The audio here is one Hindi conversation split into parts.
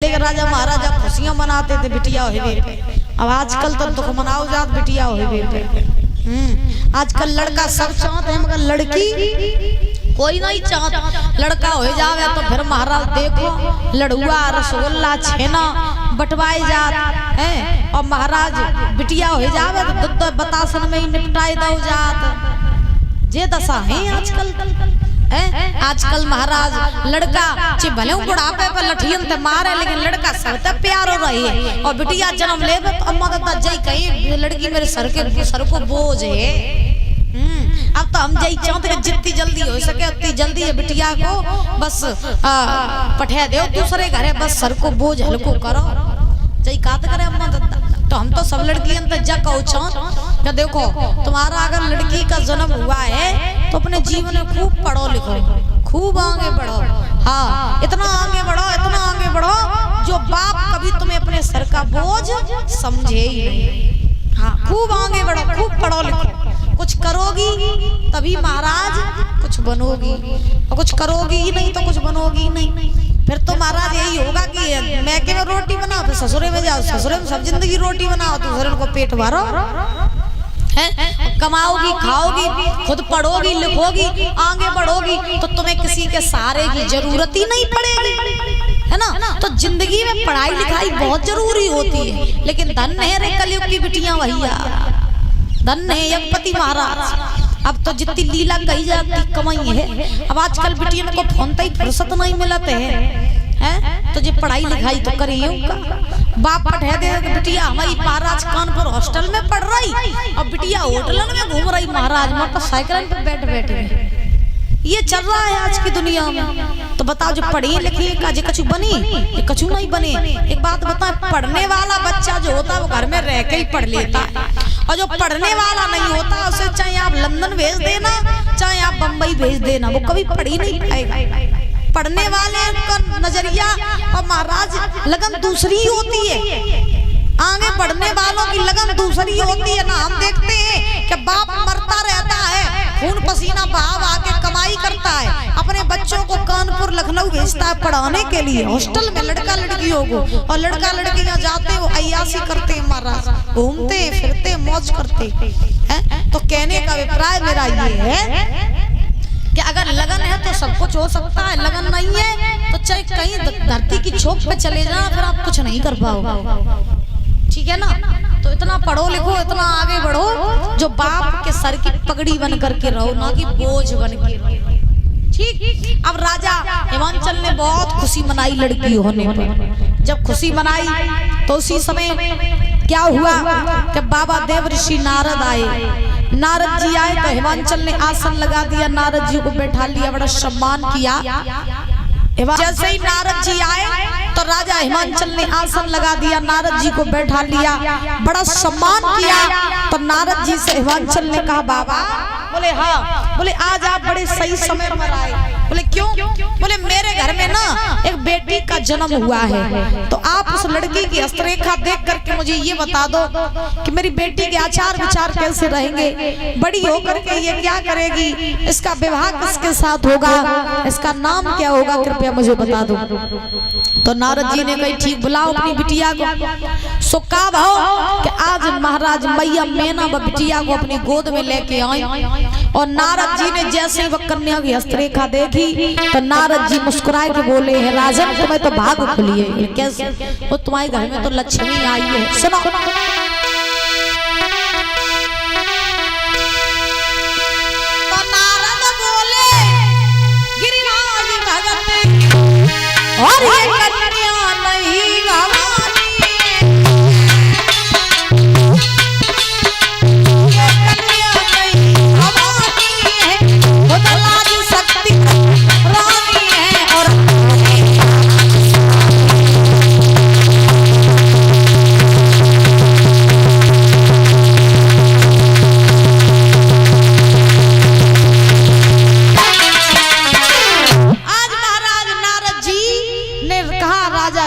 राजा महाराजा खुशियां मनाते थे बिटिया होवे पे। अब आजकल तो दुख मनाओ जात बिटिया होवे पे। आजकल लड़का सब चाहते हैं मगर लड़की कोई नहीं चाहता। लड़का हो जावे तो फिर महाराज देखो लड़ुआ रसगुल्ला छेना बटवाए जात है और महाराज बिटिया हो जावे तो दूध बतासन में ही निपटाए दो जात। जे दशा है आजकल आजकल महाराज लड़का चे भले बुढ़ापे पर लठियन ते मारे लेकिन लड़का सबसे प्यारो रही है और बिटिया जन्म ले तो अम्मा दादा जय कहीं लड़की मेरे सर को बोझ है। अब तो हम जय चाहते हैं जितनी जल्दी हो सके उतनी जल्दी है बिटिया को बस पठा दो दूसरे घरे बस सर को बोझ हल्को करो जय कात करे अम्मा दादा। तो हम तो सब लड़कियां तो जा कहूँ देखो तुम्हारा अगर लड़की का जन्म हुआ है तो अपने जीवन में खूब पढ़ो लिखो खूब आगे बढ़ो। हाँ इतना आगे बढ़ो जो बाप कभी तुम्हें अपने सर का बोझ समझे ही नहीं। हाँ खूब आगे बढ़ो खूब पढ़ो लिखो कुछ करोगी तभी महाराज कुछ बनोगी और कुछ करोगी ही नहीं तो कुछ बनोगी नहीं। फिर तो महाराज यही होगा कि मैं के में रोटी बनाओ फिर ससुरे में जाओ ससुरे में सब जिंदगी रोटी बनाओ तो ससुरे को पेट भरो है कमाओगी खाओगी खुद पढ़ोगी लिखोगी आगे बढ़ोगी तो तुम्हें किसी के सहारे की जरूरत ही नहीं पड़ेगी है ना। तो जिंदगी में पढ़ाई लिखाई बहुत जरूरी होती है लेकिन धन है रे कलयुग की बिटियां भैया धन है यज्ञपति महाराज। अब तो जितनी लीला कही जाती कमाई है। अब आजकल बिटियां को फोन तक फुर्सत नहीं मिलते हैं तो जे पढ़ाई लिखाई तो करिए बाप पठा दे बिटिया हमारी महाराज कानपुर हॉस्टल में पढ़ रही और बिटिया होटल में घूम रही महाराज मोटरसाइकिल पे बैठ बैठे। ये चल रहा है आज की दुनिया में। तो बताओ जो पढ़ी लिखी का जे कछु बनी ये कछु नहीं बने। एक बात बता पढ़ने वाला बच्चा जो होता है वो घर में रह के ही पढ़ लेता है और जो पढ़ने वाला नहीं होता उसे चाहे आप लंदन भेज देना चाहे आप बम्बई भेज देना वो कभी पढ़ ही नहीं पाएगा। पढ़ने वाले का नजरिया और महाराज लगन दूसरी होती है। आगे बढ़ने वालों की लगन दूसरी होती है ना। हम देखते हैं कि बाप मरता रहता है खून पसीना बहा बहा के कमाई करता है अपने बच्चों को कानपुर लखनऊ भेजता है पढ़ाने के लिए हॉस्टल में लड़का लड़कियों को और लड़का लड़कियां जाते वो अय्यासी करते हैं महाराज घूमते फिरते मौज करते हैं। तो कहने का अभिप्राय मेरा ये है कि अगर लगन है तो सब कुछ हो सकता है लगन नहीं है तो चाहे कहीं धरती की छोप पे चले जाना फिर आप कुछ नहीं कर पाओगे ठीक है ना। तो इतना पढ़ो लिखो इतना आगे बढ़ो जो बाप के सर की पगड़ी बन करके रहो ना कि बोझ बन के ठीक। अब राजा हिमांचल ने बहुत खुशी मनाई लड़की होने पर। जब खुशी मनाई तो उसी समय क्या हुआ कि बाबा देव ऋषि नारद आए। नारद जी आए तो हिमांचल ने आसन लगा दिया नारद जी को बैठा लिया बड़ा सम्मान किया। जैसे ही नारद जी आए तो राजा हिमांचल ने आसन लगा दिया नारद जी को बैठा लिया बड़ा सम्मान किया। तो नारद जी से हिमांचल ने कहा बाबा बोले हाँ बोले आज आप बड़े सही समय पर आए। बोले क्यों बोले मेरे घर में ना एक बेटी का जन्म हुआ है तो आप उस लड़की की हस्तरेखा देख करके मुझे ये बता दो कि मेरी बेटी के आचार विचार कैसे रहेंगे बड़ी होकर के ये क्या करेगी इसका विवाह किसके साथ होगा इसका नाम क्या होगा कृपया मुझे बता दो। तो नारद जी ने कही ठीक बुलाओ अपनी बिटिया को। सो का भाव कि आज महाराज मैया मैना व बिटिया को अपनी गोद में लेके आई और नारद जी ने जैसे ही वह कन्या की हस्तरेखा देखी तो नारद जी मुस्कुराए के बोले हैं राजन तुम्हें तो भाग खुली है कैसे वो तुम्हारे घर में तो लक्ष्मी आई है। सुनो तो नारद बोले गिरिराज भगत और ये कन्या नहीं भवानी ये कन्या नहीं भवानी है वो तो लाज शक्ति रानी है और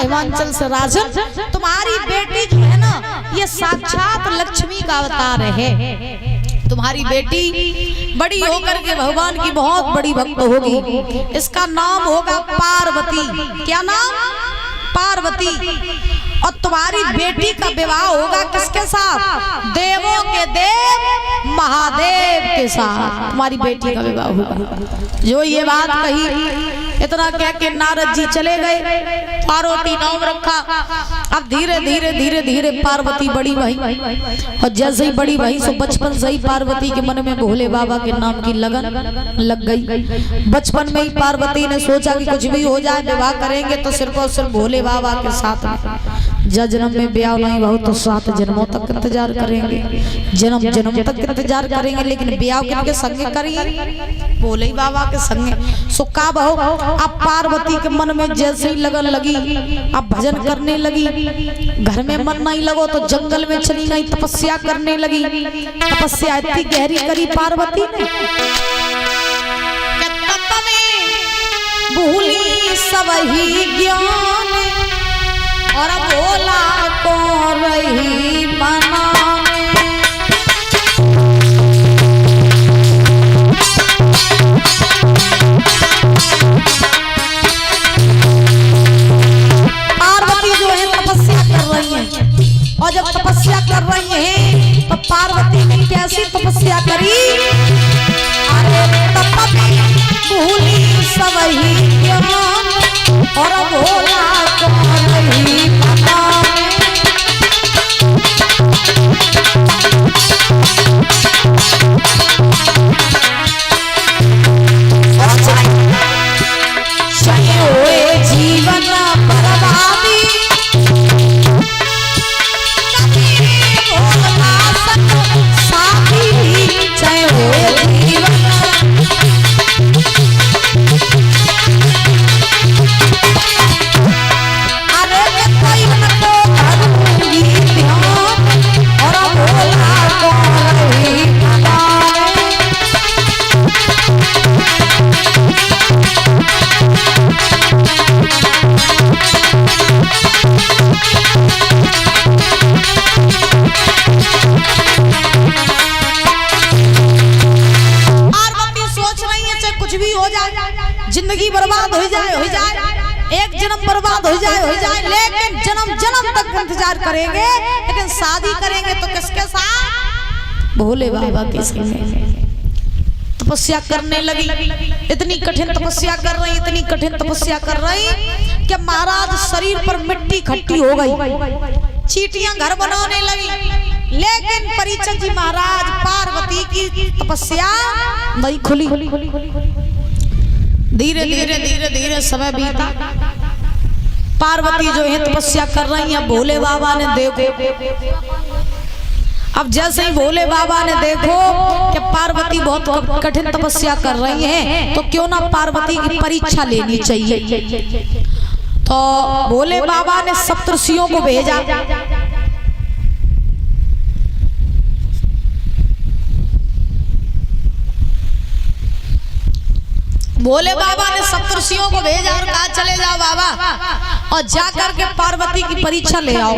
हिमांचल से राजन तुम्हारी बेटी जो है ना ये साक्षात लक्ष्मी का अवतार है। तुम्हारी बेटी बड़ी होकर के भगवान की बहुत बड़ी भक्त होगी। इसका नाम होगा पार्वती। क्या नाम पार्वती और तुम्हारी बेटी का विवाह होगा किसके साथ? देवों के देव महादेव के साथ तुम्हारी बेटी का विवाह होगा। जो ये बात कही इतना कह के नारद जी चले गए। पार्वती नाम रखा। अब धीरे धीरे धीरे धीरे पार्वती बड़ी भाई और जैसे ही बड़ी भाई सो बचपन से ही पार्वती के मन में भोले बाबा के नाम की लगन लग गई। बचपन में ही पार्वती ने सोचा कि कुछ भी हो जाए विवाह करेंगे तो सिर्फ और सिर्फ भोले बाबा के साथ में। जन्म में ब्याह नहीं बहु तो 7 जन्मों तक इंतजार करेंगे, जन्म जन्म तक इंतजार करेंगे, लेकिन ब्याह किनके संगे करेंगे? भोले ही बाबा के संगे। सो का बहु अब पार्वती के मन में जैसे ही लगन लगी, अब भजन करने लगी। घर में मन नहीं लगो तो जंगल में चली गई, तपस्या करने लगी। तपस्या इतनी गहरी करी पार्वती ने भूली सबही ज्ञान और भोला को रही बनाने। पार्वती जो है तपस्या कर रही है, और जब तपस्या कर रही है तो पार्वती ने कैसी तपस्या करी? अरे तपस्या भूली सबही ज्ञान और भोला को रही बनाने। चाहे हुए जीवन बर्बादी भोला संग साथी, चाहे हुए जीवन जिंदगी बर्बाद हो जाए, एक जन्म बर्बाद हो जाए, लेकिन जन्म जन्म तक इंतजार करेंगे। लेकिन शादी करेंगे तो किसके साथ? भोले बाबा के साथ। तपस्या करने लगी, इतनी कठिन तपस्या कर रही, इतनी कठिन तपस्या कर रही कि महाराज शरीर पर मिट्टी इकट्ठी हो गई, चींटियां घर बनाने लगी। लेकिन परीक्षित जी महाराज पार्वती की तपस्या नहीं खुली। धीरे धीरे धीरे धीरे समय बीता। पार्वती जो है तपस्या कर रही है, भोले बाबा ने देखो। अब जैसे ही भोले बाबा ने देखो कि पार्वती बहुत कठिन तपस्या कर रही है, तो क्यों ना पार्वती की परीक्षा लेनी चाहिए। तो भोले बाबा ने सप्तर्षियों को भेजा। भोले बाबा ने सप्तर्षियों को भेजा और कहा चले जाओ बाबा और जाकर के पार्वती की परीक्षा ले आओ।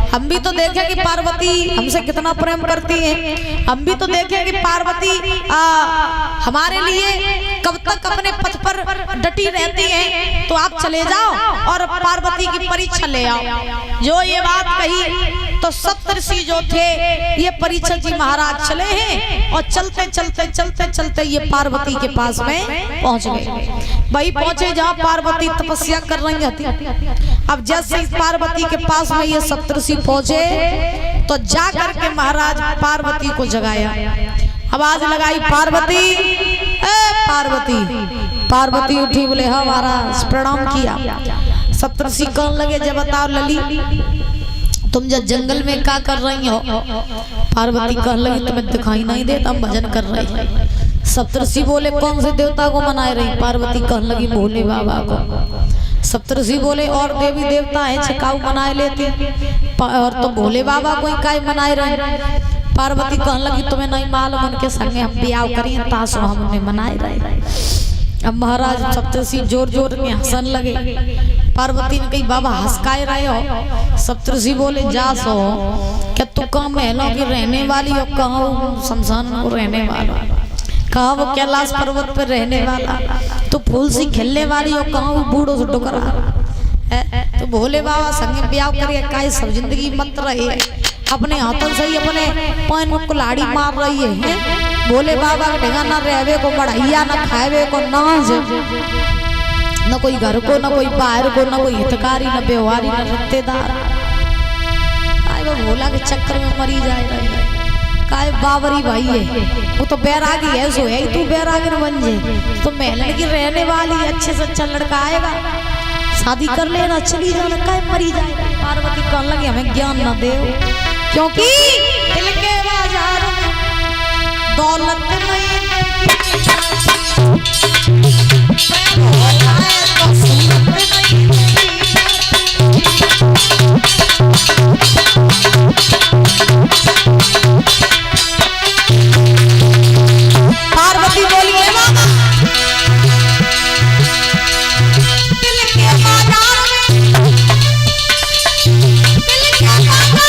हम भी तो देखें कि पार्वती हमसे कितना प्रेम करती है, हम भी तो देखें कि पार्वती हमारे लिए कब तक अपने पथ पर डटी रहती है। तो आप चले जाओ और पार्वती की परीक्षा ले आओ। जो ये बात कही तो सप्तर्षि जो थे ये परीक्षित जी महाराज चले हैं और चलते चलते चलते चलते ये पार्वती के पास में पहुंच गए। भाई पहुंचे जहाँ पार्वती तपस्या कर रही थी। अब जैसे पार्वती के पास में ये सप्तर्षि पहुंचे तो जाकर के महाराज पार्वती को जगाया, आवाज लगाई पार्वती, पार्वती। पार्वती उठी, बोले हाँ महाराज, प्रणाम किया। सप्तर्षि कहने लगे जब बताओ लली तुम जब जंगल में क्या कर रही हो? पार्वती कहने लगी तुम्हें दिखाई नहीं देता, हम भजन कर रहे हैं। सप्तर्षि बोले कौन से देवता को मनाए रही? पार्वती कहने लगी भोले बाबा को। सप्तर्षि बोले और देवी देवता है छिकाऊ मनाए लेते, और तो भोले बाबा को ही काय मनाए रहे? पार्वती कहने लगी तुम्हें नहीं मालूम, उनके संगे हम ब्याह करिए तासो हम उन्हें मनाए रहे। अब महाराज सप्तर्षि जोर जोर में हंसन लगे। पार्वती ने कही बाबा हंसकाए रहे हो? सप्तर्षि बोले जा सो क्या तू कहाँ महलों की रहने वाली हो, कहाँ शमशान को रहने वाला, कहाँ वो कैलाश पर्वत पर रहने वाला, तो फूल सी खेलने वाली हो, कहाँ वो बूढ़ों से टुकरा तो भोले बाबा संगे ब्याह करे काहे सब जिंदगी मत रहे, अपने हाथों से ही अपने पैन में कुल्हाड़ी मार रही है। भोले बाबा के ढेगा न रहवे को बढ़िया, न खावे को नाज, न कोई घर को, न कोई बाहर को, न कोई हितकारी, न व्यवहारी, न रिश्तेदार। वो भोला के चक्कर में मरी जाए रही है। काय बावरी भाई है, वो तो बैरागी है, सो है तू बैरागी न बन जाए तो महल की रहने वाली अच्छे से अच्छा लड़का आएगा, शादी कर लेना, चली जाना, काय मरी जाए। पार्वती कहने लगी हमें ज्ञान न दे, क्योंकि दिल के बाजार में दौलत नहीं, पार्वती बोली है बाबा दिल के बाजार में, दिल के बाजार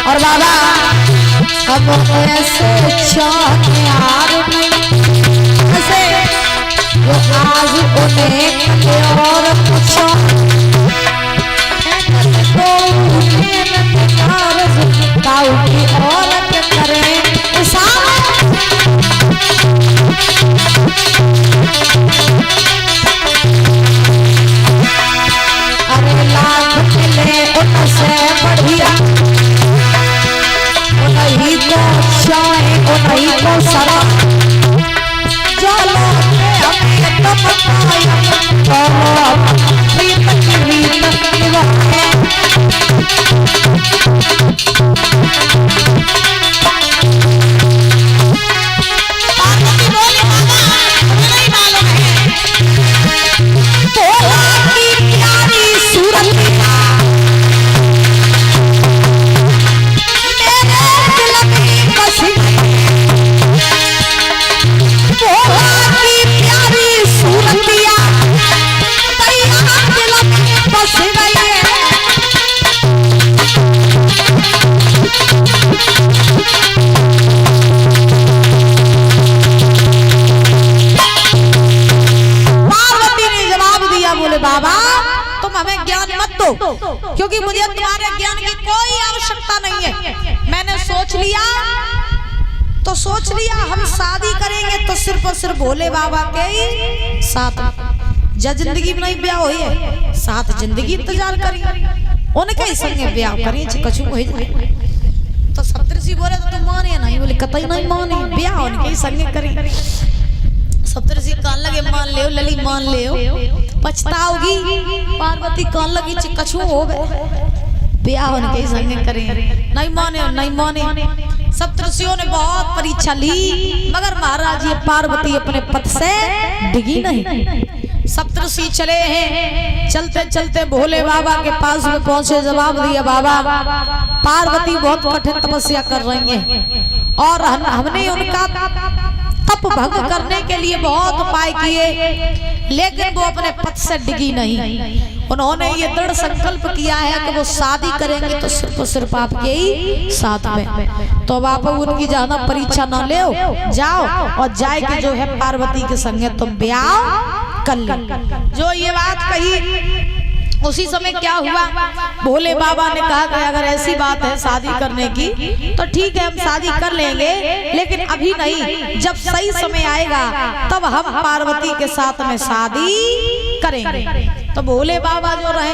और बाबा हम ऐसे चाहनिहार ऐसे वो आज उन्हें और पूछो की औरत करे अरे लाख मिले उनसे बढ़िया, उन्हीं को चाहे उन्हीं को सरा, जो लोग हमें तो बताया प्रीत की रीत निभाए। बाबा तुम हमें ज्ञान मत दो, क्योंकि मुझे तुम्हारे ज्ञान की कोई आवश्यकता नहीं है। मैंने सोच लिया हम शादी करेंगे तो सिर्फ और सिर्फ भोले बाबा के ही साथ, जिंदगी में नहीं ब्याह हुई है, साथ जिंदगी इंतजार करी, उनके ही संगे ब्याह करें कछु हो जाए। तो सप्तऋषि बोले तो तुम माने नहीं, बोले कतई नहीं माने, ब्याह उनके ही संगे करी। सप्तऋषि कहने लगे मान ले लली, मान ले पछताओगी। पार्वती कहने लगी कछु हो गए, ब्याह उनके संगे करें, नहीं माने। सप्तऋषियों ने बहुत परीक्षा ली, मगर महाराज ये पार्वती अपने पद से डिगी नहीं। सप्तऋषि चले हैं, चलते चलते भोले बाबा के पास में पहुंचे, जवाब दिया बाबा पार्वती बहुत कठिन तपस्या कर रही हैं और हमने उनका तप भंग करने के लिए बहुत उपाय किए, लेकिन वो अपने पद से डिगी नहीं। उन्होंने ये दृढ़ संकल्प किया है कि वो शादी करेंगे तो सिर्फ आपके ही साथ में। तो आप उनकी ज्यादा परीक्षा न ले, जाओ और जाए कि जो है पार्वती के संगे तुम ब्याह कर लो। जो ये बात कही उसी समय क्या हुआ, भोले बाबा ने कहा कि अगर ऐसी बात है शादी करने की तो ठीक है हम शादी कर लेंगे, लेकिन अभी नहीं, जब सही समय आएगा तब हम पार्वती के साथ में शादी करेंगे। तो भोले बाबा जो रहे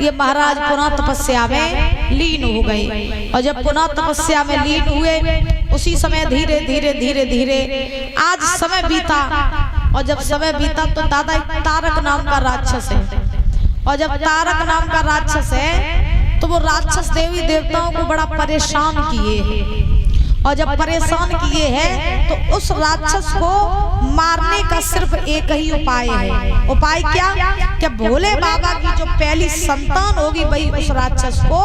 ये महाराज पुनः तपस्या में लीन हो गए। और जब पुनः तपस्या में लीन हुए उसी समय धीरे धीरे धीरे धीरे आज समय बीता। और जब समय बीता तो दादा एक तारक नाम का राक्षस है। और जब तारक नाम का राक्षस है तो वो राक्षस देवी देवताओं को बड़ा परेशान किए हैं। और जब परेशान किए हैं तो उस राक्षस को मारने का सिर्फ एक ही उपाय है। उपाय क्या? कि भोले बाबा की जो पहली संतान होगी वही उस राक्षस को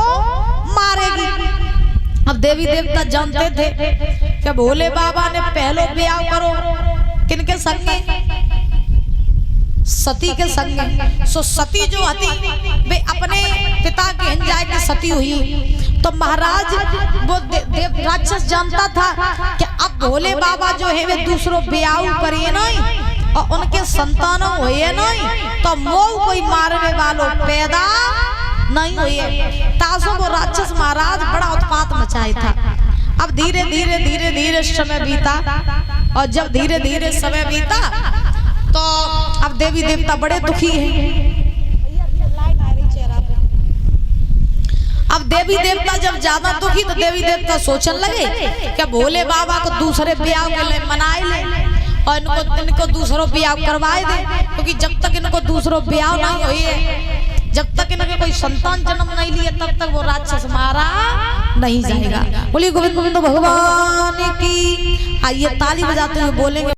मारेगी। अब देवी देवता जानते थे कि भोले बाबा ने पहलो ब्याह करो किनके संगे? सती के संगे। सो सती जो हती वे अपने पिता के हिंजाए की सती हुई। तो महाराज वो राक्षस जानता था कि अब भोले बाबा जो है वे दूसरों ब्याह करिए नहीं और उनके संतानों हुए नहीं तो मोह कोई मारने वालों पैदा नहीं हुए। तासो वो राक्षस महाराज बड़ा उत्पात मचाए था। अब धीरे धीरे धीरे धीरे समय बीता। और जब धीरे धीरे समय बीता तो अब देवी देवता बड़े दुखी हैं। अब देवी देवता जब ज्यादा दुखी तो देवी देवता सोचने लगे कि भोले बाबा को दूसरे ब्याह के लिए मनाए ले और इनको दूसरों ब्याह करवाए दे। क्योंकि जब तक इनको दूसरों ब्याह नहीं हुई है, जब तक इनके कोई संतान जन्म नहीं लिए तब तक वो राक्षस मारा नहीं जाएगा। बोलिए गोविंद गोविंद भगवान की। आइए ताली बजाते हुए बोलेंगे।